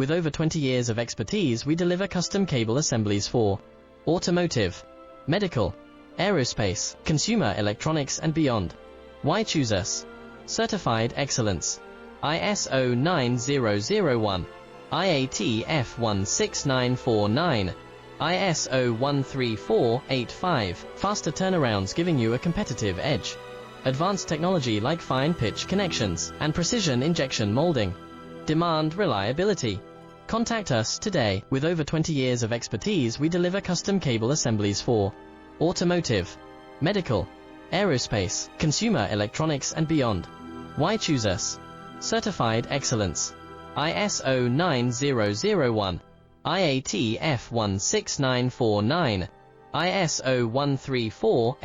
With over 20 years of expertise, we deliver custom cable assemblies for automotive, medical, aerospace, consumer electronics and beyond. Why choose us? Certified excellence. ISO 9001, IATF 16949, ISO 13485, faster turnarounds giving you a competitive edge. Advanced technology like fine pitch connections and precision injection molding. Demand reliability. Contact us today. With over 20 years of expertise, we deliver custom cable assemblies for automotive, medical, aerospace, consumer electronics and beyond. Why choose us? Certified excellence. ISO 9001, IATF 16949, ISO 13485.